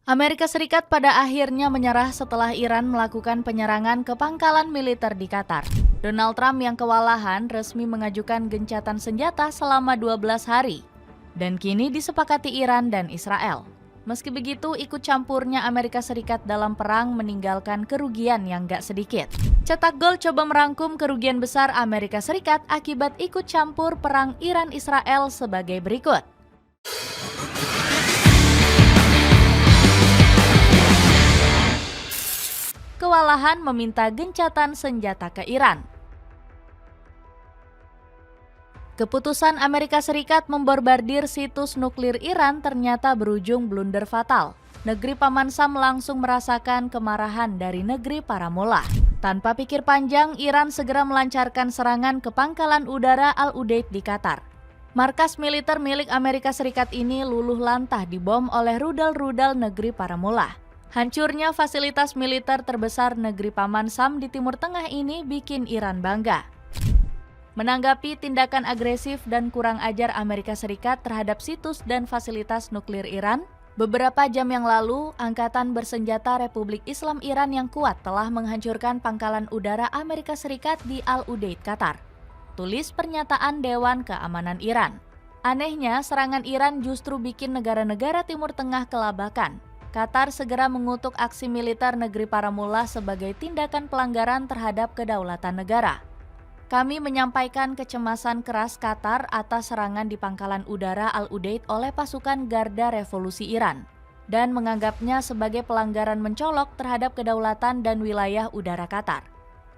Amerika Serikat pada akhirnya menyerah setelah Iran melakukan penyerangan ke pangkalan militer di Qatar. Donald Trump yang kewalahan resmi mengajukan gencatan senjata selama 12 hari. Dan kini disepakati Iran dan Israel. Meski begitu, ikut campurnya Amerika Serikat dalam perang meninggalkan kerugian yang gak sedikit. Cetak Gol coba merangkum kerugian besar Amerika Serikat akibat ikut campur perang Iran-Israel sebagai berikut. Kewalahan meminta gencatan senjata ke Iran. Keputusan Amerika Serikat memborbardir situs nuklir Iran ternyata berujung blunder fatal. Negeri Paman Sam langsung merasakan kemarahan dari negeri para mullah. Tanpa pikir panjang, Iran segera melancarkan serangan ke pangkalan udara Al-Udeid di Qatar. Markas militer milik Amerika Serikat ini luluh lantah dibom oleh rudal-rudal negeri para mullah. Hancurnya fasilitas militer terbesar negeri Paman Sam di Timur Tengah ini bikin Iran bangga. Menanggapi tindakan agresif dan kurang ajar Amerika Serikat terhadap situs dan fasilitas nuklir Iran, beberapa jam yang lalu, Angkatan Bersenjata Republik Islam Iran yang kuat telah menghancurkan pangkalan udara Amerika Serikat di Al-Udeid, Qatar. Tulis pernyataan Dewan Keamanan Iran. Anehnya, serangan Iran justru bikin negara-negara Timur Tengah kelabakan. Qatar segera mengutuk aksi militer negeri para mullah sebagai tindakan pelanggaran terhadap kedaulatan negara. Kami menyampaikan kecemasan keras Qatar atas serangan di pangkalan udara Al-Udeid oleh pasukan Garda Revolusi Iran dan menganggapnya sebagai pelanggaran mencolok terhadap kedaulatan dan wilayah udara Qatar.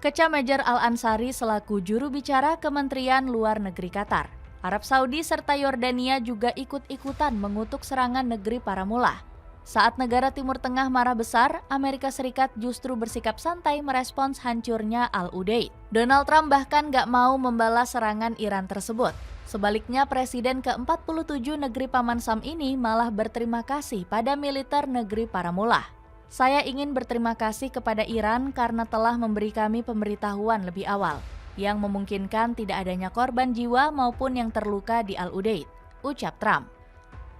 Keca Major Al-Ansari selaku juru bicara Kementerian Luar Negeri Qatar. Arab Saudi serta Yordania juga ikut-ikutan mengutuk serangan negeri para mullah. Saat negara Timur Tengah marah besar, Amerika Serikat justru bersikap santai merespons hancurnya Al-Udeid. Donald Trump bahkan gak mau membalas serangan Iran tersebut. Sebaliknya, Presiden ke-47 negeri Paman Sam ini malah berterima kasih pada militer negeri para mullah. Saya ingin berterima kasih kepada Iran karena telah memberi kami pemberitahuan lebih awal, yang memungkinkan tidak adanya korban jiwa maupun yang terluka di Al-Udeid, ucap Trump.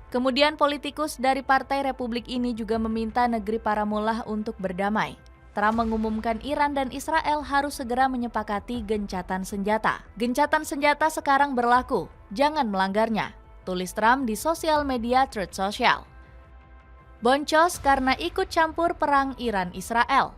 Kemudian politikus dari Partai Republik ini juga meminta negeri para mullah untuk berdamai. Trump mengumumkan Iran dan Israel harus segera menyepakati gencatan senjata. Gencatan senjata sekarang berlaku, jangan melanggarnya, tulis Trump di sosial media Truth Social. Boncos karena ikut campur perang Iran-Israel.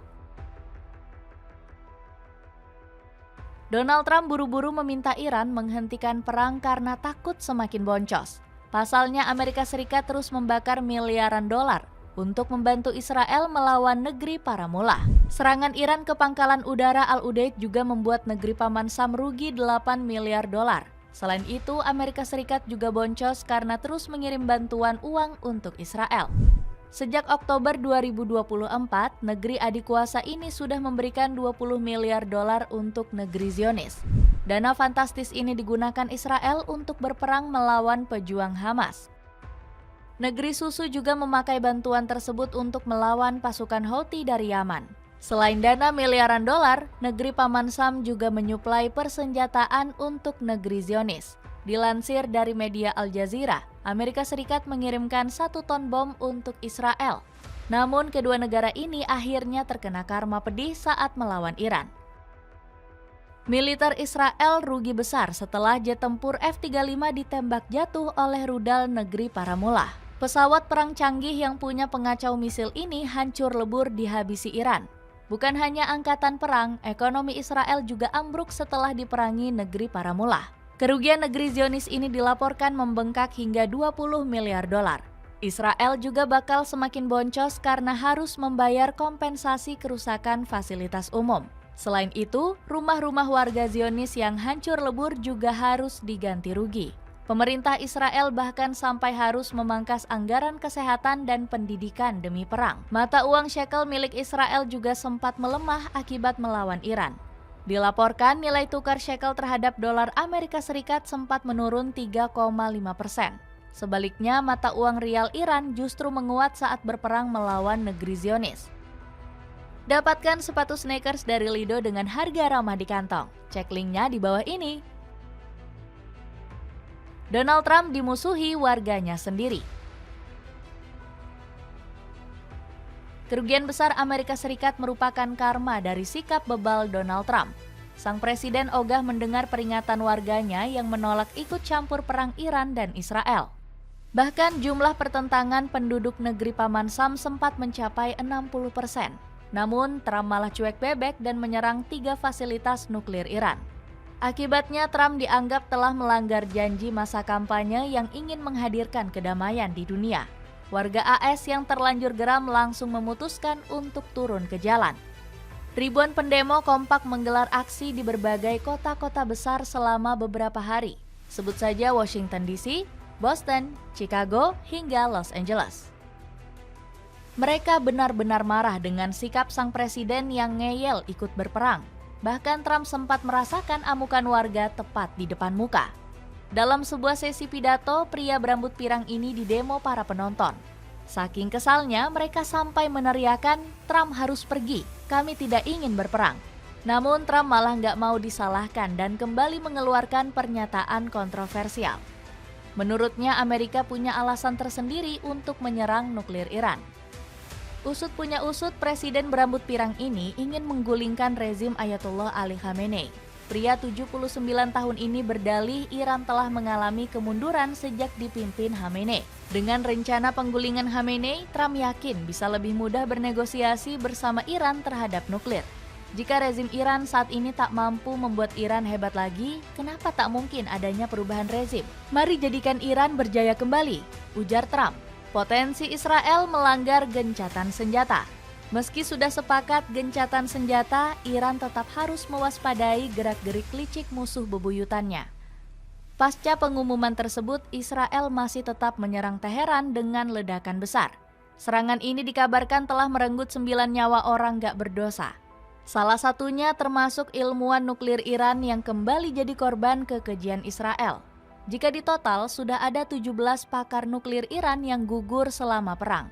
Donald Trump buru-buru meminta Iran menghentikan perang karena takut semakin boncos. Pasalnya Amerika Serikat terus membakar miliaran dolar untuk membantu Israel melawan negeri para mullah. Serangan Iran ke pangkalan udara Al-Udeid juga membuat negeri Paman Sam rugi 8 miliar dolar. Selain itu, Amerika Serikat juga boncos karena terus mengirim bantuan uang untuk Israel. Sejak Oktober 2024, negeri adik kuasa ini sudah memberikan 20 miliar dolar untuk negeri Zionis. Dana fantastis ini digunakan Israel untuk berperang melawan pejuang Hamas. Negeri susu juga memakai bantuan tersebut untuk melawan pasukan Houthi dari Yaman. Selain dana miliaran dolar, negeri Paman Sam juga menyuplai persenjataan untuk negeri Zionis. Dilansir dari media Al Jazeera, Amerika Serikat mengirimkan 1 ton bom untuk Israel. Namun kedua negara ini akhirnya terkena karma pedih saat melawan Iran. Militer Israel rugi besar setelah jet tempur F-35 ditembak jatuh oleh rudal negeri para mullah. Pesawat perang canggih yang punya pengacau misil ini hancur lebur dihabisi Iran. Bukan hanya angkatan perang, ekonomi Israel juga ambruk setelah diperangi negeri para mullah. Kerugian negeri Zionis ini dilaporkan membengkak hingga 20 miliar dolar. Israel juga bakal semakin boncos karena harus membayar kompensasi kerusakan fasilitas umum. Selain itu, rumah-rumah warga Zionis yang hancur lebur juga harus diganti rugi. Pemerintah Israel bahkan sampai harus memangkas anggaran kesehatan dan pendidikan demi perang. Mata uang shekel milik Israel juga sempat melemah akibat melawan Iran. Dilaporkan nilai tukar shekel terhadap dolar Amerika Serikat sempat menurun 3,5%. Sebaliknya, mata uang rial Iran justru menguat saat berperang melawan negeri Zionis. Dapatkan sepatu sneakers dari Lido dengan harga ramah di kantong. Cek linknya di bawah ini. Donald Trump dimusuhi warganya sendiri. Kerugian besar Amerika Serikat merupakan karma dari sikap bebal Donald Trump. Sang presiden ogah mendengar peringatan warganya yang menolak ikut campur perang Iran dan Israel. Bahkan jumlah pertentangan penduduk negeri Paman Sam sempat mencapai 60%. Namun Trump malah cuek bebek dan menyerang 3 fasilitas nuklir Iran. Akibatnya Trump dianggap telah melanggar janji masa kampanye yang ingin menghadirkan kedamaian di dunia. Warga AS yang terlanjur geram langsung memutuskan untuk turun ke jalan. Ribuan pendemo kompak menggelar aksi di berbagai kota-kota besar selama beberapa hari. Sebut saja Washington DC, Boston, Chicago, hingga Los Angeles. Mereka benar-benar marah dengan sikap sang presiden yang ngeyel ikut berperang. Bahkan Trump sempat merasakan amukan warga tepat di depan muka. Dalam sebuah sesi pidato, pria berambut pirang ini didemo para penonton. Saking kesalnya, mereka sampai meneriakan, "Trump harus pergi, kami tidak ingin berperang." Namun Trump malah nggak mau disalahkan dan kembali mengeluarkan pernyataan kontroversial. Menurutnya Amerika punya alasan tersendiri untuk menyerang nuklir Iran. Usut punya usut, presiden berambut pirang ini ingin menggulingkan rezim Ayatollah Ali Khamenei. Pria 79 tahun ini berdalih Iran telah mengalami kemunduran sejak dipimpin Khamenei. Dengan rencana penggulingan Khamenei, Trump yakin bisa lebih mudah bernegosiasi bersama Iran terhadap nuklir. Jika rezim Iran saat ini tak mampu membuat Iran hebat lagi, kenapa tak mungkin adanya perubahan rezim? Mari jadikan Iran berjaya kembali, ujar Trump. Potensi Israel melanggar gencatan senjata. Meski sudah sepakat gencatan senjata, Iran tetap harus mewaspadai gerak-gerik licik musuh bebuyutannya. Pasca pengumuman tersebut, Israel masih tetap menyerang Teheran dengan ledakan besar. Serangan ini dikabarkan telah merenggut 9 nyawa orang gak berdosa. Salah satunya termasuk ilmuwan nuklir Iran yang kembali jadi korban kekejian Israel. Jika ditotal, sudah ada 17 pakar nuklir Iran yang gugur selama perang.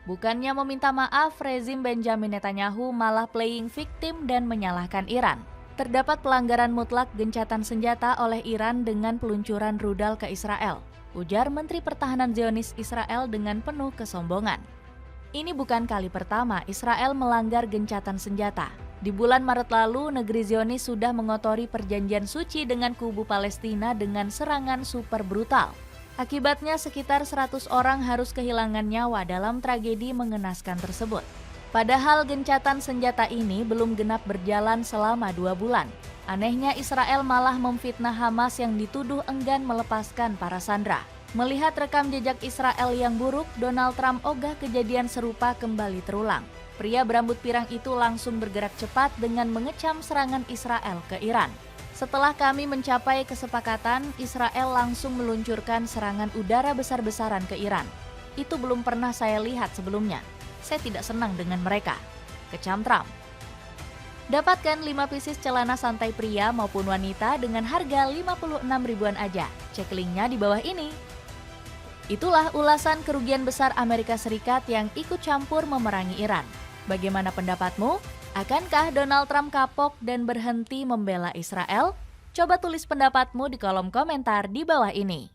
Bukannya meminta maaf, rezim Benjamin Netanyahu malah playing victim dan menyalahkan Iran. Terdapat pelanggaran mutlak gencatan senjata oleh Iran dengan peluncuran rudal ke Israel, ujar Menteri Pertahanan Zionis Israel dengan penuh kesombongan. Ini bukan kali pertama Israel melanggar gencatan senjata. Di bulan Maret lalu, negeri Zionis sudah mengotori perjanjian suci dengan kubu Palestina dengan serangan super brutal. Akibatnya sekitar 100 orang harus kehilangan nyawa dalam tragedi mengenaskan tersebut. Padahal gencatan senjata ini belum genap berjalan selama 2 bulan. Anehnya Israel malah memfitnah Hamas yang dituduh enggan melepaskan para sandera. Melihat rekam jejak Israel yang buruk, Donald Trump ogah kejadian serupa kembali terulang. Pria berambut pirang itu langsung bergerak cepat dengan mengecam serangan Israel ke Iran. Setelah kami mencapai kesepakatan, Israel langsung meluncurkan serangan udara besar-besaran ke Iran. Itu belum pernah saya lihat sebelumnya. Saya tidak senang dengan mereka, kecam Trump. Dapatkan 5 pieces celana santai pria maupun wanita dengan harga 56 ribuan aja. Cek linknya di bawah ini. Itulah ulasan kerugian besar Amerika Serikat yang ikut campur memerangi Iran. Bagaimana pendapatmu? Akankah Donald Trump kapok dan berhenti membela Israel? Coba tulis pendapatmu di kolom komentar di bawah ini.